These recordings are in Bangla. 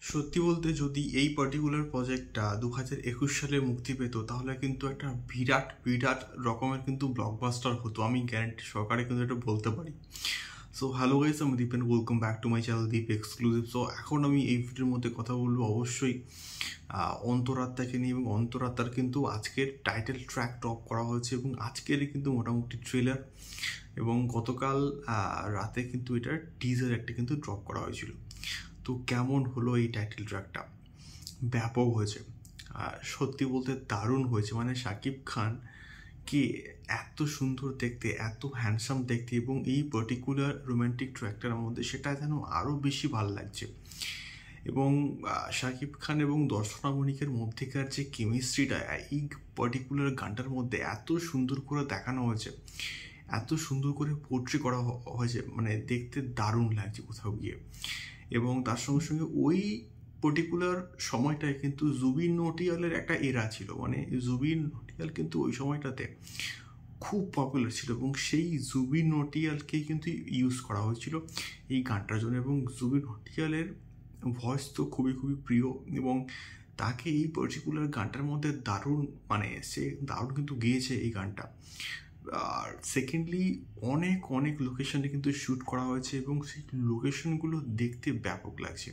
সত্যি বলতে যদি এই পার্টিকুলার প্রজেক্টটা 2021 সালে মুক্তি পেত তাহলে কিন্তু একটা বিরাট বিরাট রকমের কিন্তু ব্লকবাস্টার হতো। আমি গ্যারান্টি সহকারে কিন্তু এটা বলতে পারি। সো হ্যালো গাইস, আমি Dipen, welcome back to my channel Deep exclusive. So এখন আমি এই ভিডিওর মধ্যে কথা বলবো অবশ্যই অন্তরাত্মাকে নিয়ে, এবং অন্তরাত্মার কিন্তু আজকের টাইটেল ট্র্যাক ড্রপ করা হয়েছে এবং আজকেরই কিন্তু মোটামুটি ট্রেলার, এবং গতকাল রাতে কিন্তু এটার টিজার একটা কিন্তু ড্রপ করা হয়েছিল। তো কেমন হলো এই টাইটেল ট্র্যাকটা? ব্যাপক হয়েছে, সত্যি বলতে দারুণ হয়েছে। মানে শাকিব খান কে এত সুন্দর দেখতে, এত হ্যান্ডসাম দেখতে, এবং এই পার্টিকুলার রোম্যান্টিক ট্র্যাকটার মধ্যে সেটা যেন আরও বেশি ভালো লাগছে। এবং শাকিব খান এবং দর্শনা মনিকের মধ্যেকার যে কেমিস্ট্রিটা এই পার্টিকুলার গানটার মধ্যে এত সুন্দর করে দেখানো হয়েছে, এত সুন্দর করে পোট্রি করা হয়েছে, মানে দেখতে দারুণ লাগছে কোথাও গিয়ে। এবং তার সঙ্গে সঙ্গে ওই পার্টিকুলার সময়টায় কিন্তু জুবিন নটিয়ালের একটা এরা ছিল। মানে জুবিন নটিয়াল কিন্তু ওই সময়টাতে খুব পপুলার ছিল, এবং সেই জুবিন নটিয়ালকেই কিন্তু ইউজ করা হয়েছিল এই গানটার জন্য। এবং জুবিন নটিয়ালের ভয়েস তো খুবই খুবই প্রিয়, এবং তাকে এই পার্টিকুলার গানটার মধ্যে দারুণ, মানে সে দারুণ কিন্তু গেয়েছে এই গানটা। আর সেকেন্ডলি অনেক অনেক লোকেশনে কিন্তু শ্যুট করা হয়েছে, এবং সেই লোকেশনগুলো দেখতে ব্যাপক লাগছে।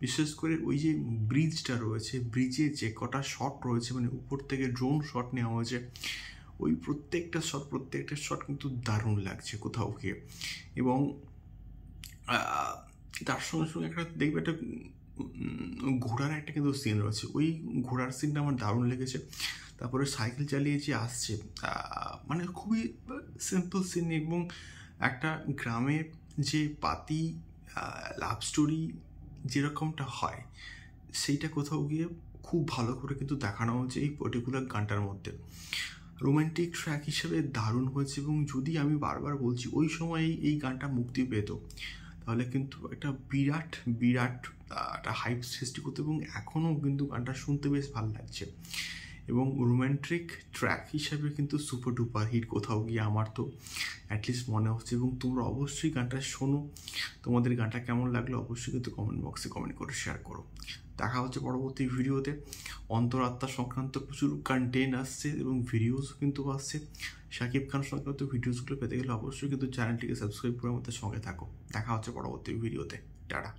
বিশেষ করে ওই যে ব্রিজটা রয়েছে, ব্রিজে যে কটা শট রয়েছে, মানে উপর থেকে ড্রোন শট নেওয়া হয়েছে, ওই প্রত্যেকটা শট কিন্তু দারুণ লাগছে কোথাও গিয়ে। এবং তার সঙ্গে সঙ্গে একটা দেখবে একটা ঘোড়ার একটা কিন্তু সিন রয়েছে, ওই ঘোড়ার সিনটা আমার দারুণ লেগেছে। তারপরে সাইকেল চালিয়ে যে আসছে, মানে খুবই সিম্পল সিন, এবং একটা গ্রামের যে পাতি লাভ স্টোরি যেরকমটা হয় সেইটা কোথাও গিয়ে খুব ভালো করে কিন্তু দেখানো হয়েছে এই পার্টিকুলার গানটার মধ্যে। রোম্যান্টিক ট্র্যাক হিসেবে দারুণ হয়েছে। এবং যদি আমি বারবার বলছি ওই সময় এই গানটা মুক্তি পেত তাহলে কিন্তু একটা বিরাট বিরাট একটা হাইপ সৃষ্টি করতো, এবং এখনও কিন্তু গানটা শুনতে বেশ ভালো লাগছে। এবং রোম্যান্টিক ট্র্যাক হিসাবে কিন্তু সুপার ডুপার হিট কোথাও গিয়ে আমার তো অ্যাটলিস্ট মনে হচ্ছে। এবং তোমরা অবশ্যই গানটা শোনো, তোমাদের গানটা কেমন লাগলো অবশ্যই কিন্তু কমেন্ট বক্সে কমেন্ট করে শেয়ার করো। দেখা হচ্ছে পরবর্তী ভিডিওতে। অন্তরাত্মা সংক্রান্ত প্রচুর কন্টেন্ট আসছে এবং ভিডিওসও কিন্তু আসছে। শাকিব খান সংক্রান্ত ভিডিওসগুলো পেতে গেলে অবশ্যই কিন্তু চ্যানেলটিকে সাবস্ক্রাইব করে আমাদের সঙ্গে থাকো। দেখা হচ্ছে পরবর্তী ভিডিওতে। টাটা।